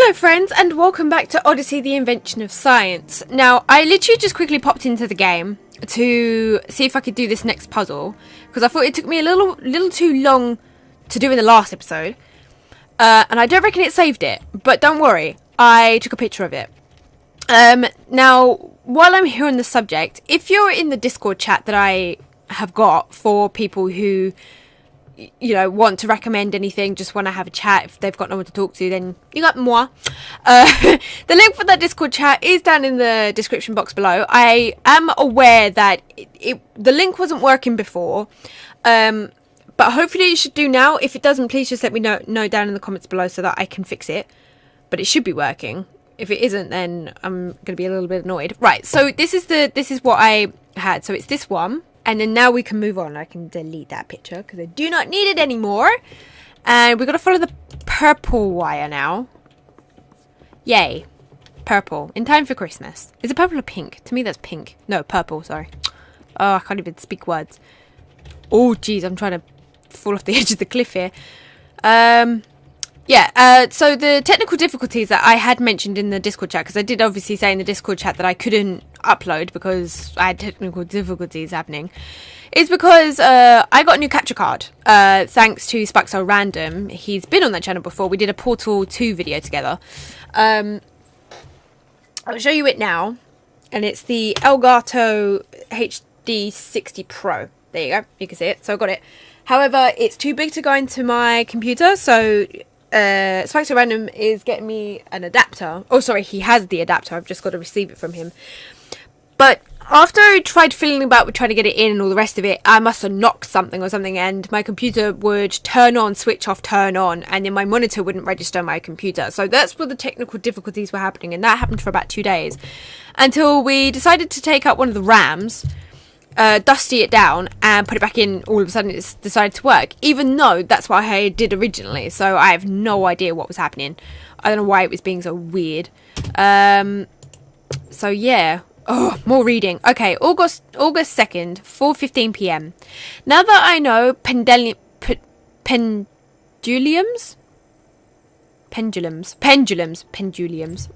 Hello friends, and welcome back to Odyssey, the Invention of Science. Now, I literally just quickly popped into the game to see if I could do this next puzzle, because I thought it took me a little too long to do in the last episode. And I don't reckon it saved it, but don't worry, I took a picture of it. Now, while I'm here on the subject, if you're in the Discord chat that I have got for people who, you know, want to recommend anything, just want to have a chat, if they've got no one to talk to, then you got moi. The link for that Discord chat is down in the description box below. I am aware that the link wasn't working before, but hopefully it should do now. If it doesn't, please just let me know down in the comments below so that I can fix it. But it should be working. If it isn't, then I'm going to be a little bit annoyed. Right, so this is what I had. So it's this one. And then now we can move on. I can delete that picture because I do not need it anymore. And we've got to follow the purple wire now. Yay. Purple. In time for Christmas. Is it purple or pink? To me, that's pink. No, purple, sorry. Oh, I can't even speak words. Oh, jeez, I'm trying to fall off the edge of the cliff here. So the technical difficulties that I had mentioned in the Discord chat, because I did obviously say in the Discord chat that I couldn't upload because I had technical difficulties happening, is because I got a new capture card, thanks to So Random. He's been on that channel before. We did a Portal 2 video together. I'll show you it now, and it's the Elgato HD 60 Pro. There you go, you can see it. So I got it. However, it's too big to go into my computer, so So Random is getting me an adapter. Oh, sorry, he has the adapter. I've just got to receive it from him. But after I tried fiddling about with trying to get it in and all the rest of it, I must have knocked something or something, and my computer would turn on, switch off, turn on, and then my monitor wouldn't register my computer. So that's where the technical difficulties were happening, and that happened for about 2 days. Until we decided to take out one of the RAMs, dusty it down, and put it back in. All of a sudden it's decided to work, even though that's what I did originally. So I have no idea what was happening. I don't know why it was being so weird. So yeah. Oh, more reading. Okay, August 2nd, 4:15 p.m. Now that I know pendulums.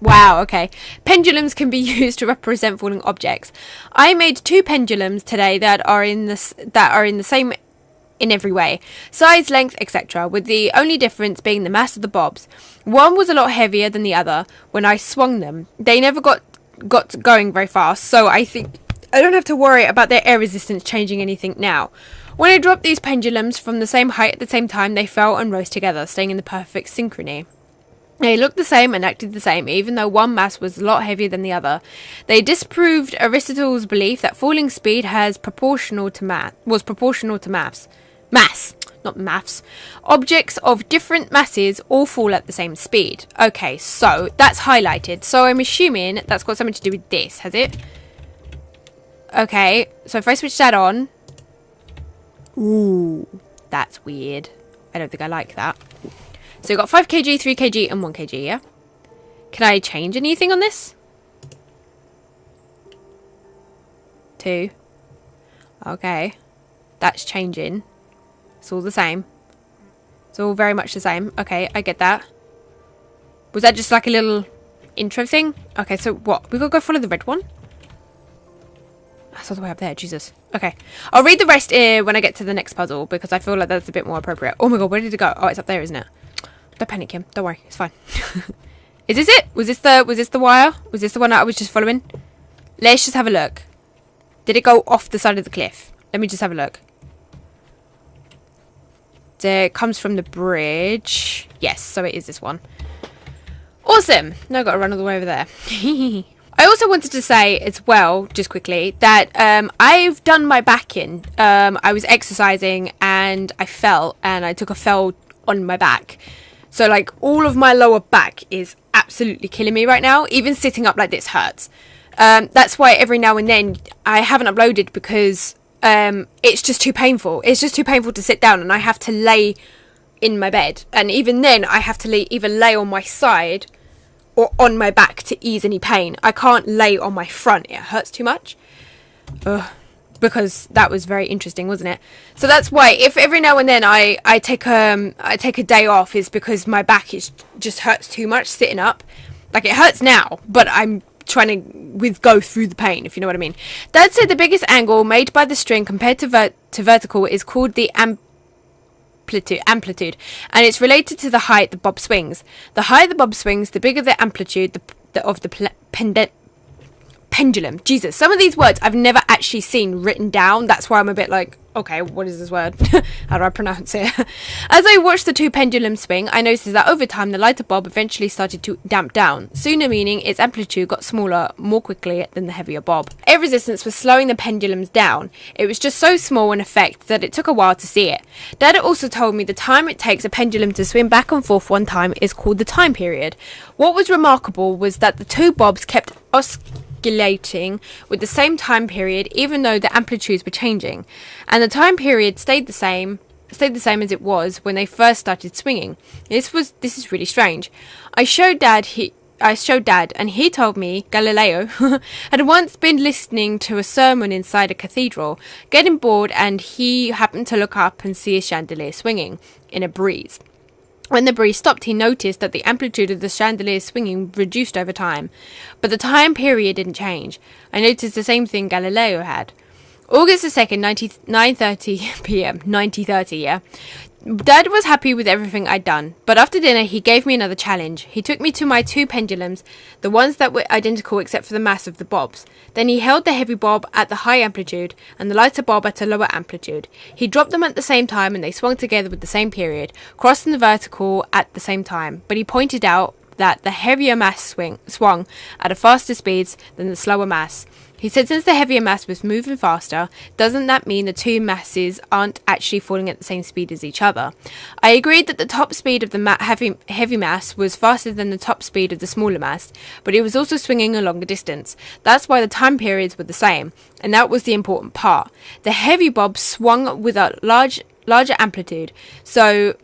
Wow, okay. Pendulums can be used to represent falling objects. I made 2 pendulums today that are in the same in every way, size, length, etc., with the only difference being the mass of the bobs. One was a lot heavier than the other. When I swung them, they never got going very fast, so I think I don't have to worry about their air resistance changing anything now. When I dropped these pendulums from the same height at the same time, they fell and rose together, staying in the perfect synchrony. They looked the same and acted the same, even though one mass was a lot heavier than the other. They disproved Aristotle's belief that falling speed was proportional to mass. Not maths. Objects of different masses all fall at the same speed. Okay, so that's highlighted. So I'm assuming that's got something to do with this, has it? Okay, so if I switch that on. Ooh, that's weird. I don't think I like that. So we've got 5 kg, 3 kg, and 1 kg, yeah? Can I change anything on this? 2. Okay. That's changing. It's all the same. It's all very much the same. Okay, I get that. Was that just like a little intro thing? Okay, so what? We gotta go follow the red one? That's all the way up there, Jesus. Okay. I'll read the rest when I get to the next puzzle, because I feel like that's a bit more appropriate. Oh my god, where did it go? Oh, it's up there, isn't it? Don't panic, Kim. Don't worry. It's fine. Is this it? Was this the wire? Was this the one that I was just following? Let's just have a look. Did it go off the side of the cliff? Let me just have a look. It comes from the bridge. Yes, so it is this one. Awesome. Now I've got to run all the way over there. I also wanted to say as well, just quickly, that I've done my back in. I was exercising and I fell, and I took a fell on my back. So like all of my lower back is absolutely killing me right now. Even sitting up like this hurts. That's why every now and then I haven't uploaded, because it's just too painful. It's just too painful to sit down, and I have to lay in my bed. And even then, I have to either lay on my side or on my back to ease any pain. I can't lay on my front. It hurts too much. Ugh. because that was very interesting, wasn't it? So that's why if every now and then I take a day off, is because my back is just hurts too much sitting up. Like, it hurts now, but I'm trying to go through the pain, if you know what I mean. Dad said the biggest angle made by the string compared to vertical is called the amplitude, and it's related to the height the bob swings. The higher the bob swings, the bigger the amplitude of the pendulum. Jesus, some of these words I've never actually seen written down. That's why I'm a bit like, okay, what is this word? How do I pronounce it? As I watched the two pendulums swing, I noticed that over time the lighter bob eventually started to damp down, sooner meaning its amplitude got smaller more quickly than the heavier bob. Air resistance was slowing the pendulums down. It was just so small in effect that it took a while to see it. Dad also told me the time it takes a pendulum to swing back and forth one time is called the time period. What was remarkable was that the two bobs kept oscillating with the same time period, even though the amplitudes were changing, and the time period stayed the same as it was when they first started swinging. This is really strange. I showed Dad, and he told me Galileo had once been listening to a sermon inside a cathedral, getting bored, and he happened to look up and see a chandelier swinging in a breeze. When the breeze stopped, he noticed that the amplitude of the chandelier's swinging reduced over time, but the time period didn't change. I noticed the same thing Galileo had. August the 2nd, 9:30 p.m. 1930, yeah. Dad was happy with everything I'd done, but after dinner he gave me another challenge. He took me to my two pendulums, the ones that were identical except for the mass of the bobs. Then he held the heavy bob at the high amplitude and the lighter bob at a lower amplitude. He dropped them at the same time and they swung together with the same period, crossing the vertical at the same time, but he pointed out that the heavier mass swung at a faster speeds than the slower mass. He said since the heavier mass was moving faster, doesn't that mean the two masses aren't actually falling at the same speed as each other? I agreed that the top speed of the heavy mass was faster than the top speed of the smaller mass, but it was also swinging a longer distance. That's why the time periods were the same, and that was the important part. The heavy bob swung with a larger amplitude, so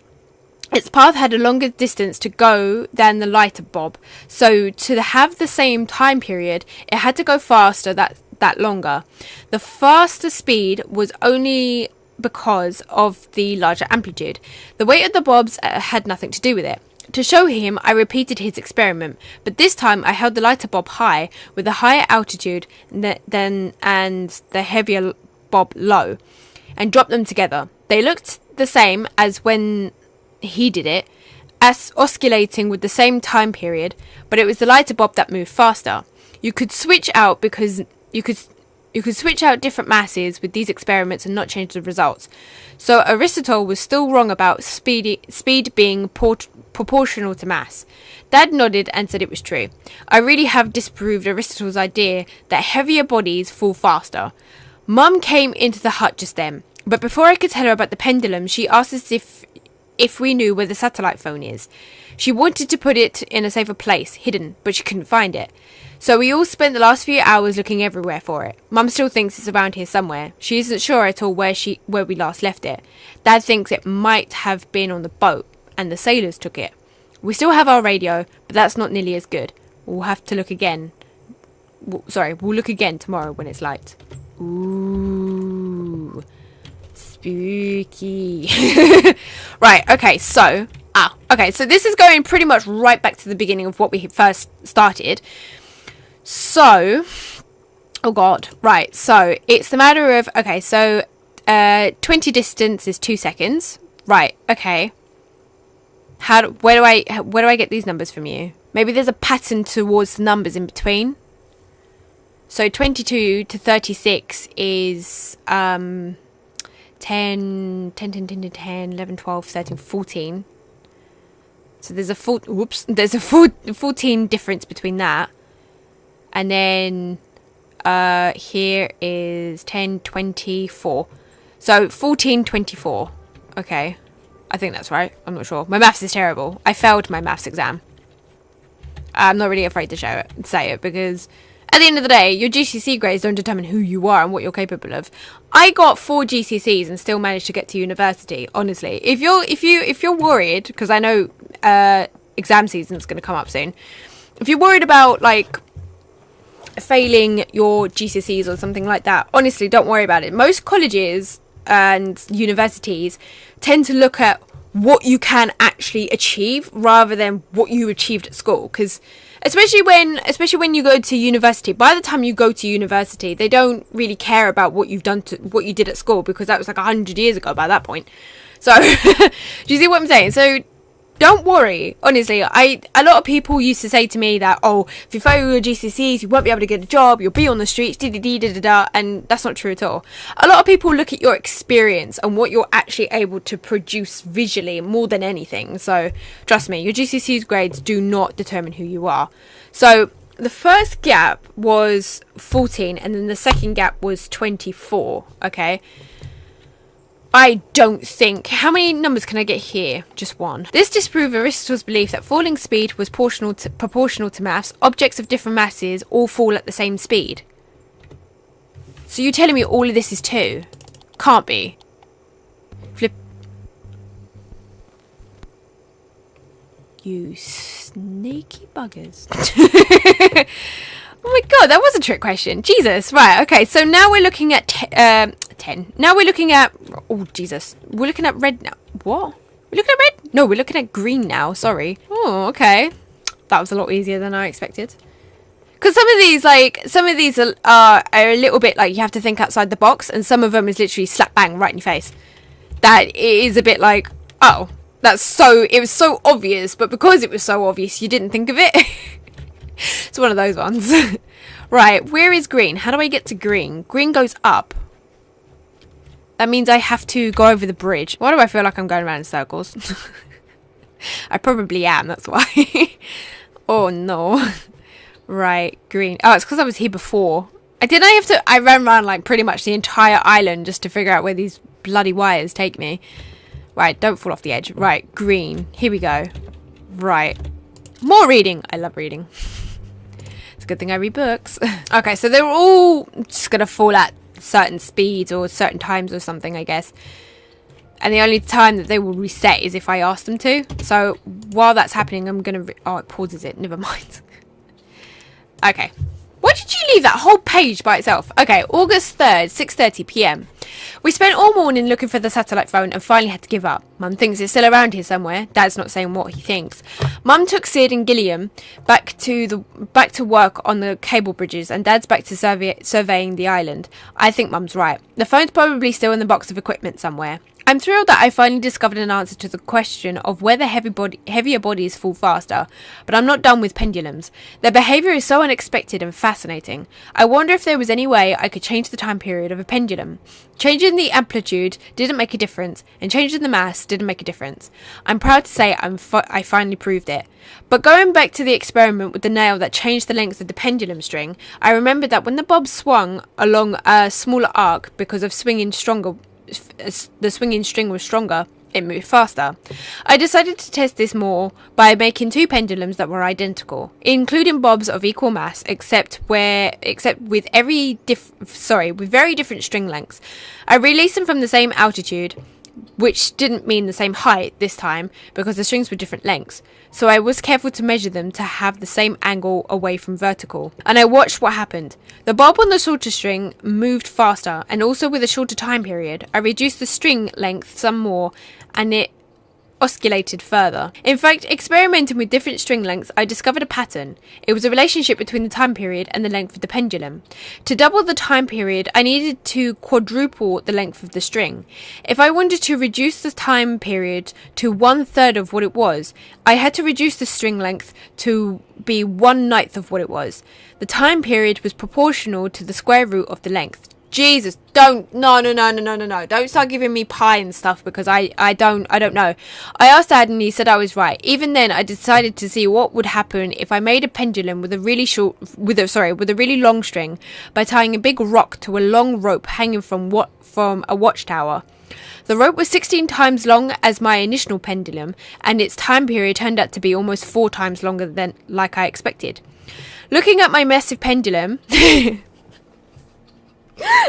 its path had a longer distance to go than the lighter bob, so to have the same time period, it had to go faster that longer. The faster speed was only because of the larger amplitude. The weight of the bobs had nothing to do with it. To show him, I repeated his experiment, but this time I held the lighter bob high with a higher altitude and the heavier bob low, and dropped them together. They looked the same as when he did it, as oscillating with the same time period, but it was the lighter bob that moved faster. You could switch out different masses with these experiments and not change the results. So Aristotle was still wrong about speed being proportional to mass. Dad nodded and said it was true. I really have disproved Aristotle's idea that heavier bodies fall faster. Mum came into the hut just then, but before I could tell her about the pendulum, she asked us if we knew where the satellite phone is. She wanted to put it in a safer place, hidden, but she couldn't find it. So we all spent the last few hours looking everywhere for it. Mum still thinks it's around here somewhere. She isn't sure at all where we last left it. Dad thinks it might have been on the boat, and the sailors took it. We still have our radio, but that's not nearly as good. We'll have to look again. We'll look again tomorrow when it's light. Ooh. Spooky. Right, okay, so this is going pretty much right back to the beginning of what we first started. So, oh god, right, so it's the matter of, 20 distance is 2 seconds. Right, okay. Where do I get these numbers from you? Maybe there's a pattern towards the numbers in between. So 22 to 36 is 10, 11, 12, 13, 14. So there's a 14 difference between that. And then here is 10, 24. So 14, 24. Okay. I think that's right. I'm not sure. My maths is terrible. I failed my maths exam. I'm not really afraid to say it because at the end of the day, your GCSE grades don't determine who you are and what you're capable of. I got 4 GCSEs and still managed to get to university. Honestly, if you're worried, because I know exam season is going to come up soon. If you're worried about like failing your GCSEs or something like that, honestly, don't worry about it. Most colleges and universities tend to look at what you can actually achieve rather than what you achieved at school, because especially when you go to university, by the time you go to university, they don't really care about what you've done to what you did at school, because that was like 100 years ago by that point. So do you see what I'm saying? So don't worry, honestly. A lot of people used to say to me that, oh, if you fail your GCSEs, you won't be able to get a job, you'll be on the streets, and that's not true at all. A lot of people look at your experience and what you're actually able to produce visually more than anything. So trust me, your GCSEs grades do not determine who you are. So the first gap was 14 and then the second gap was 24, okay? I don't think... How many numbers can I get here? Just one. This disproved Aristotle's belief that falling speed was proportional to mass. Objects of different masses all fall at the same speed. So you're telling me all of this is 2? Can't be. Flip. You sneaky buggers. Oh my god, that was a trick question. Jesus. Right, okay. So now we're looking at 10. Now we're looking at... Oh, Jesus. We're looking at red now. What? We're looking at red? No, we're looking at green now. Sorry. Oh, okay. That was a lot easier than I expected. Because some of these are a little bit like you have to think outside the box, and some of them is literally slap bang right in your face. That is a bit like, oh, it was so obvious, but because it was so obvious, you didn't think of it. It's one of those ones. Right, where is green? How do I get to green? Green goes up. That means I have to go over the bridge. Why do I feel like I'm going around in circles? I probably am, that's why. Oh no. Right, green. Oh, it's because I was here before. I ran around like pretty much the entire island just to figure out where these bloody wires take me. Right, don't fall off the edge. Right, green. Here we go. Right. More reading. I love reading. It's a good thing I read books. Okay, so they're all just going to fall at certain speeds or certain times or something, I guess. And the only time that they will reset is if I ask them to. So while that's happening, I'm going to... Oh, it pauses it. Never mind. Okay. Why did you leave that whole page by itself? Okay, August 3rd, 6:30 p.m. We spent all morning looking for the satellite phone and finally had to give up. Mum thinks it's still around here somewhere. Dad's not saying what he thinks. Mum took Sid and Gilliam back to work on the cable bridges, and Dad's back to surveying the island. I think Mum's right. The phone's probably still in the box of equipment somewhere. I'm thrilled that I finally discovered an answer to the question of whether heavier bodies fall faster, but I'm not done with pendulums. Their behaviour is so unexpected and fascinating. I wonder if there was any way I could change the time period of a pendulum. Changing the amplitude didn't make a difference, and changing the mass didn't make a difference. I'm proud to say I finally proved it. But going back to the experiment with the nail that changed the length of the pendulum string, I remembered that when the bob swung along a smaller arc because of the swinging string was stronger, it moved faster. I decided to test this more by making 2 pendulums that were identical, including bobs of equal mass, except with very different string lengths. I released them from the same altitude, which didn't mean the same height this time because the strings were different lengths. So I was careful to measure them to have the same angle away from vertical. And I watched what happened. The bob on the shorter string moved faster, and also with a shorter time period. I reduced the string length some more and it oscillated further. In fact, experimenting with different string lengths, I discovered a pattern. It was a relationship between the time period and the length of the pendulum. To double the time period, I needed to quadruple the length of the string. If I wanted to reduce the time period to 1/3 of what it was, I had to reduce the string length to be 1/9 of what it was. The time period was proportional to the square root of the length. Jesus, no. Don't start giving me pi and stuff because I don't know. I asked Dad and he said I was right. Even then, I decided to see what would happen if I made a pendulum with a really long string by tying a big rock to a long rope hanging from a watchtower. The rope was 16 times long as my initial pendulum, and its time period turned out to be almost 4 times longer than like I expected. Looking at my massive pendulum...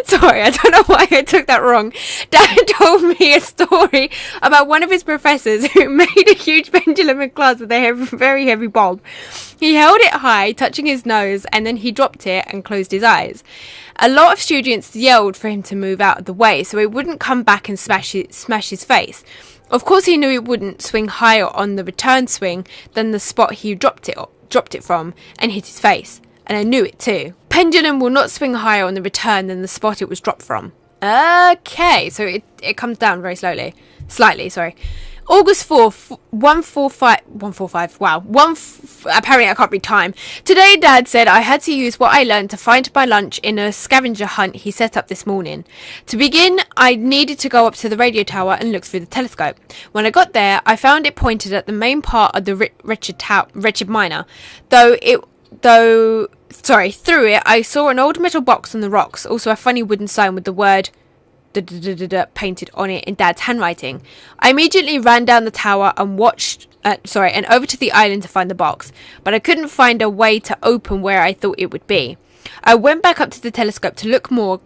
Sorry, I don't know why I took that wrong. Dad told me a story about one of his professors who made a huge pendulum in class with a very heavy bulb. He held it high, touching his nose, and then he dropped it and closed his eyes. A lot of students yelled for him to move out of the way so it wouldn't come back and smash his face. Of course, he knew it wouldn't swing higher on the return swing than the spot he dropped it from and hit his face. And I knew it too. Pendulum will not swing higher on the return than the spot it was dropped from. Okay, so it comes down very slowly. Slightly, sorry. August 4th, 145, wow. Apparently I can't read time. Today Dad said I had to use what I learned to find my lunch in a scavenger hunt he set up this morning. To begin, I needed to go up to the radio tower and look through the telescope. When I got there, I found it pointed at the main part of the wretched miner. Through it, I saw an old metal box on the rocks, also a funny wooden sign with the word painted on it in Dad's handwriting. I immediately ran down the tower and and over to the island to find the box, but I couldn't find a way to open where I thought it would be. I went back up to the telescope to look more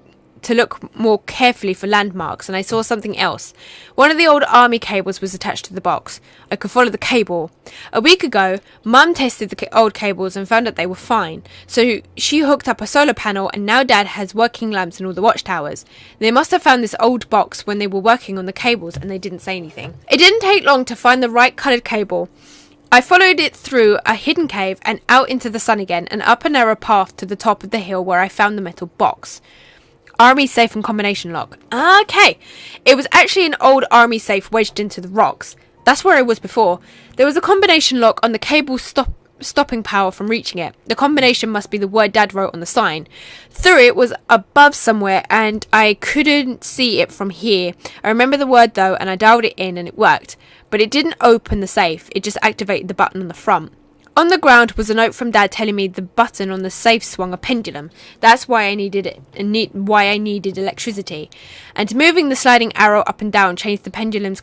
carefully for landmarks, and I saw something else. One of the old army cables was attached to the box. I could follow the cable. A week ago, Mum tested the old cables and found that they were fine. So she hooked up a solar panel, and now Dad has working lamps in all the watchtowers. They must have found this old box when they were working on the cables, and they didn't say anything. It didn't take long to find the right coloured cable. I followed it through a hidden cave and out into the sun again, and up a narrow path to the top of the hill where I found the metal box. Army safe and combination lock. Okay. It was actually an old army safe wedged into the rocks. That's where I was before. There was a combination lock on the cable stopping power from reaching it. The combination must be the word Dad wrote on the sign. Through it was above somewhere and I couldn't see it from here. I remember the word though and I dialed it in and it worked. But it didn't open the safe. It just activated the button on the front. On the ground was a note from Dad telling me the button on the safe swung a pendulum. That's why I needed it, why I needed electricity. And moving the sliding arrow up and down changed the pendulum's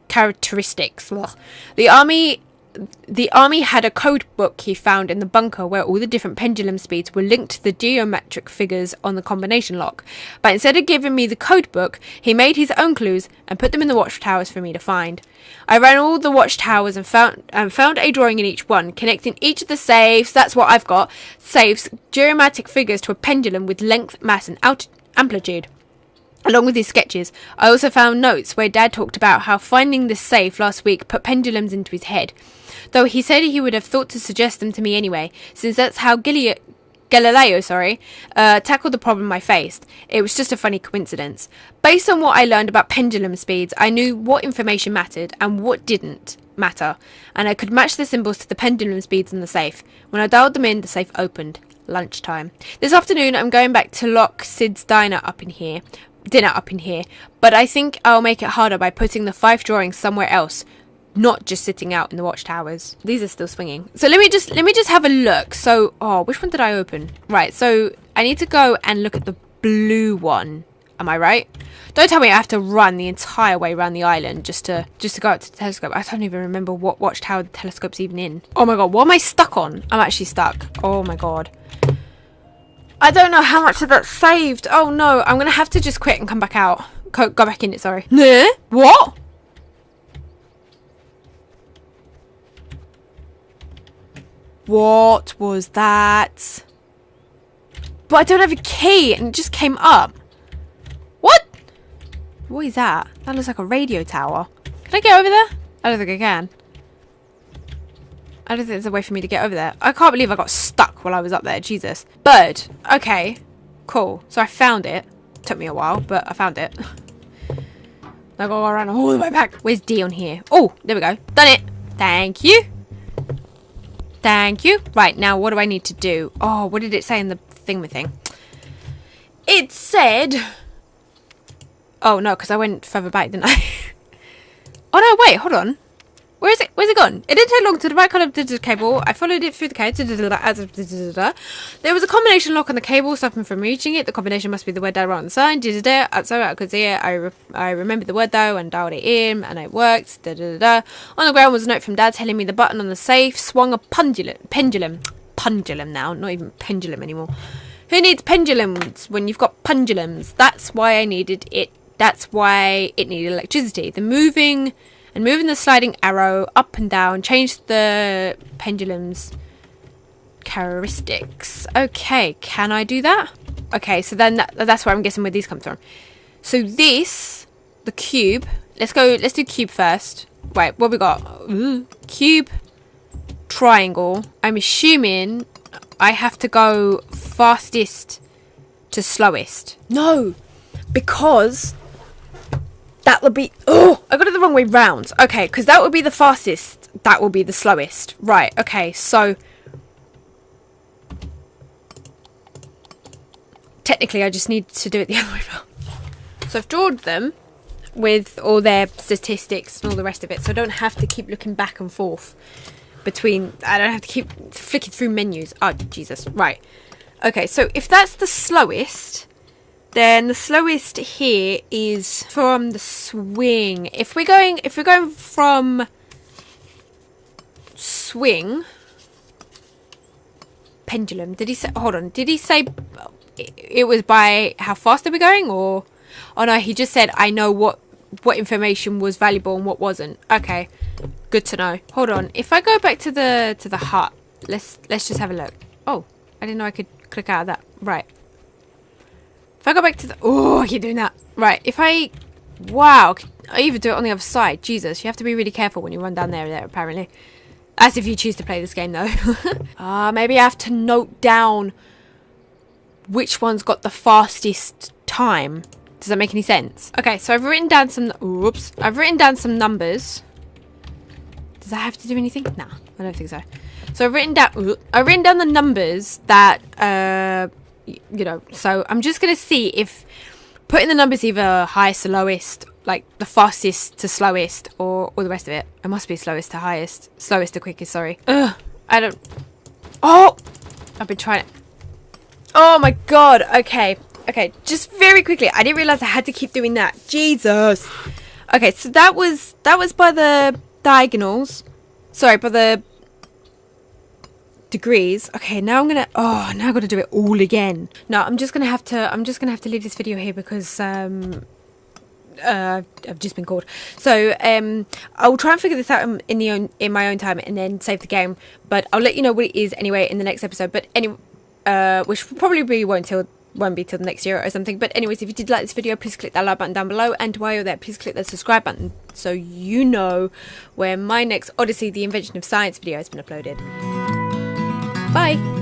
characteristics. Ugh. The army had a code book he found in the bunker where all the different pendulum speeds were linked to the geometric figures on the combination lock. But instead of giving me the code book, he made his own clues and put them in the watchtowers for me to find. I ran all the watchtowers and found a drawing in each one, connecting each of the safes, that's what I've got, safes, geometric figures to a pendulum with length, mass and amplitude. Along with his sketches, I also found notes where Dad talked about how finding this safe last week put pendulums into his head. Though he said he would have thought to suggest them to me anyway, since that's how Galileo tackled the problem I faced. It was just a funny coincidence. Based on what I learned about pendulum speeds, I knew what information mattered and what didn't matter, and I could match the symbols to the pendulum speeds in the safe. When I dialed them in, the safe opened. Lunchtime. This afternoon, I'm going back to lock Sid's dinner up in here, but I think I'll make it harder by putting the 5 drawings somewhere else, not just sitting out in the watchtowers. These are still swinging. So let me just have a look. So, which one did I open? Right, so I need to go and look at the blue one. Am I right? Don't tell me I have to run the entire way around the island just to go up to the telescope. I don't even remember what watchtower the telescope's even in. Oh my god, what am I stuck on? I'm actually stuck. Oh my god. I don't know how much of that's saved. Oh no, I'm gonna have to just quit and come back out. Go back in it, sorry. What? What was that? But I don't have a key and it just came up. What? What is that? That looks like a radio tower. Can I get over there? I don't think I can. I don't think there's a way for me to get over there. I can't believe I got stuck while I was up there. Jesus. Bird. Okay. Cool. So I found it. Took me a while, but I found it. I gotta go around all the way back. Where's D on here? Oh, there we go. Done it. Thank you. Thank you. Right, now what do I need to do? Oh, what did it say in the thing? It said... Oh, no, because I went further back, didn't I? Oh, no, wait, hold on. Where is it? Where's it gone? It didn't take long to the right colour cable. I followed it through the cable. There was a combination lock on the cable, stopping from reaching it. The combination must be the word I wrote on the sign. So I could see it. I remembered the word though and dialed it in, and it worked. On the ground was a note from Dad telling me the button on the safe swung a pendulum now, not even pendulum anymore. Who needs pendulums when you've got pendulums? That's why I needed it. That's why it needed electricity. The moving the sliding arrow up and down changed the pendulum's characteristics. Okay, can I do that? Okay, so then that's where I'm guessing where these come from. So this, the cube. Let's do cube first. Wait, what we got? Ooh, cube, triangle. I'm assuming I have to go fastest to slowest. No, because that would be... Oh, I got it the wrong way round. Okay, because that would be the fastest. That will be the slowest. Right, okay, so... Technically, I just need to do it the other way around. So I've drawn them with all their statistics and all the rest of it. So I don't have to keep looking back and forth between... I don't have to keep flicking through menus. Oh, Jesus. Right. Okay, so if that's the slowest... Then the slowest here is from the swing. If we're going from swing pendulum, did he say? Hold on, did he say it was by how fast are we going, or? Oh no, he just said I know what information was valuable and what wasn't. Okay, good to know. Hold on, if I go back to the hut, let's just have a look. Oh, I didn't know I could click out of that. Right. If I go back to the... Oh, I keep doing that. Right, if I... Wow, I even do it on the other side. Jesus, you have to be really careful when you run down there, apparently. As if you choose to play this game, though. Maybe I have to note down which one's got the fastest time. Does that make any sense? Okay, so I've written down some... Oops. I've written down some numbers. Does that have to do anything? Nah, I don't think so. So I've written down the numbers that... you know, so I'm just going to see if putting the numbers either highest to lowest, like the fastest to slowest, or the rest of it. It must be slowest to highest, slowest to quickest, sorry. Ugh, I don't... Oh! I've been trying it. Oh my god, okay. Okay, just very quickly. I didn't realise I had to keep doing that. Jesus. Okay, so that was by the diagonals. Sorry, by the... degrees. Okay, now now I've got to do it all again. No, I'm just gonna have to leave this video here because I've just been called. So I'll try and figure this out in my own time and then save the game. But I'll let you know what it is anyway in the next episode. But anyway, which probably won't be till next year or something. But anyways, if you did like this video, please click that like button down below, and while you're there, please click that subscribe button so you know when my next Odyssey, the Invention of Science video has been uploaded. Bye!